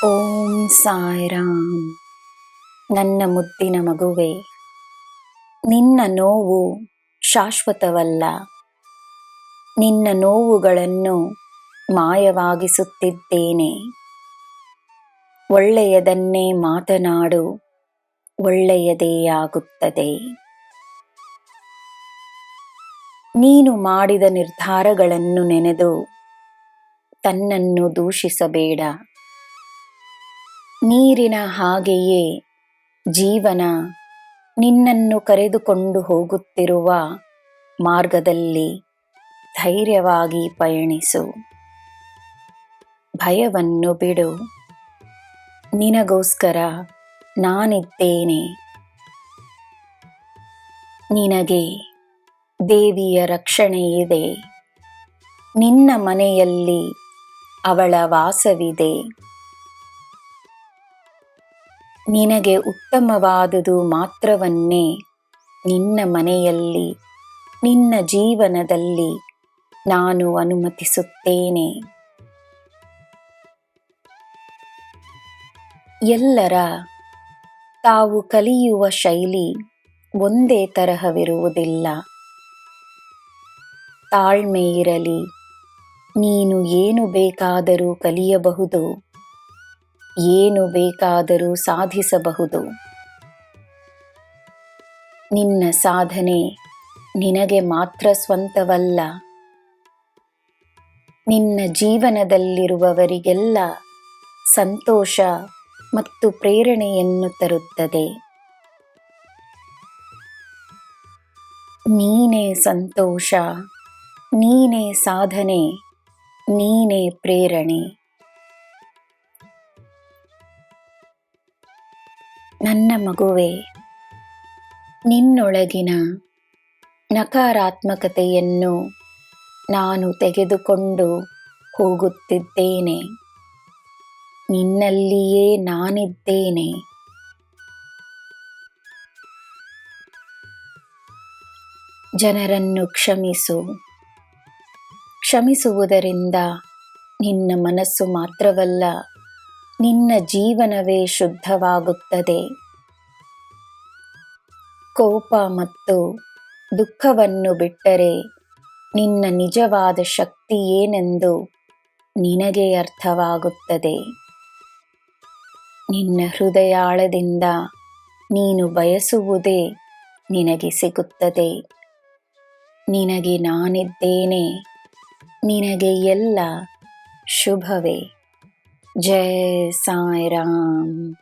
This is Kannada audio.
ಓಂ ಸಾಯಿರಾಮ್. ನನ್ನ ಮುದ್ದಿನ ಮಗುವೆ, ನಿನ್ನ ನೋವು ಶಾಶ್ವತವಲ್ಲ. ನಿನ್ನ ನೋವುಗಳನ್ನು ಮಾಯವಾಗಿಸುತ್ತಿದ್ದೇನೆ. ಒಳ್ಳೆಯದನ್ನೇ ಮಾತನಾಡು, ಒಳ್ಳೆಯದೇ ಆಗುತ್ತದೆ. ನೀನು ಮಾಡಿದ ನಿರ್ಧಾರಗಳನ್ನು ನೆನೆದು ತನ್ನನ್ನು ದೂಷಿಸಬೇಡ. ನೀರಿನ ಹಾಗೆಯೇ ಜೀವನ ನಿನ್ನನ್ನು ಕರೆದುಕೊಂಡು ಹೋಗುತ್ತಿರುವ ಮಾರ್ಗದಲ್ಲಿ ಧೈರ್ಯವಾಗಿ ಪಯಣಿಸು. ಭಯವನ್ನು ಬಿಡು. ನಿನಗೋಸ್ಕರ ನಾನಿದ್ದೇನೆ. ನಿನಗೆ ದೇವಿಯ ರಕ್ಷಣೆ ಇದೆ. ನಿನ್ನ ಮನೆಯಲ್ಲಿ ಅವಳ ವಾಸವಿದೆ. ನಿನಗೆ ಉತ್ತಮವಾದುದು ಮಾತ್ರವನ್ನೇ ನಿನ್ನ ಮನೆಯಲ್ಲಿ, ನಿನ್ನ ಜೀವನದಲ್ಲಿ ನಾನು ಅನುಮತಿಸುತ್ತೇನೆ. ಎಲ್ಲರ ತಾವು ಕಲಿಯುವ ಶೈಲಿ ಒಂದೇ ತರಹವಿರುವುದಿಲ್ಲ. ತಾಳ್ಮೆ ಇರಲಿ. ನೀನು ಏನು ಬೇಕಾದರೂ ಕಲಿಯಬಹುದು, ಏನು ಬೇಕಾದರೂ ಸಾಧಿಸಬಹುದು. ನಿನ್ನ ಸಾಧನೆ ನಿನಗೆ ಮಾತ್ರ ಸ್ವಂತವಲ್ಲ, ನಿನ್ನ ಜೀವನದಲ್ಲಿರುವವರಿಗೆಲ್ಲ ಸಂತೋಷ ಮತ್ತು ಪ್ರೇರಣೆಯನ್ನು ತರುತ್ತದೆ. ನೀನೇ ಸಂತೋಷ, ನೀನೇ ಸಾಧನೆ, ನೀನೇ ಪ್ರೇರಣೆ. ನನ್ನ ಮಗುವೆ, ನಿನ್ನೊಳಗಿನ ನಕಾರಾತ್ಮಕತೆಯನ್ನು ನಾನು ತೆಗೆದುಕೊಂಡು ಹೋಗುತ್ತಿದ್ದೇನೆ. ನಿನ್ನಲ್ಲಿಯೇ ನಾನಿದ್ದೇನೆ. ಜನರನ್ನು ಕ್ಷಮಿಸು. ಕ್ಷಮಿಸುವುದರಿಂದ ನಿನ್ನ ಮನಸ್ಸು ಮಾತ್ರವಲ್ಲ, ನಿನ್ನ ಜೀವನವೇ ಶುದ್ಧವಾಗುತ್ತದೆ. ಕೋಪ ಮತ್ತು ದುಃಖವನ್ನು ಬಿಟ್ಟರೆ ನಿನ್ನ ನಿಜವಾದ ಶಕ್ತಿ ಏನೆಂದು ನಿನಗೆ ಅರ್ಥವಾಗುತ್ತದೆ. ನಿನ್ನ ಹೃದಯಾಳದಿಂದ ನೀನು ಬಯಸುವುದೇ ನಿನಗೆ ಸಿಗುತ್ತದೆ. ನಿನಗೆ ನಾನಿದ್ದೇನೆ. ನಿನಗೆ ಎಲ್ಲ ಶುಭವೇ. ಜೈ ಸಾಯಿರಾಮ್.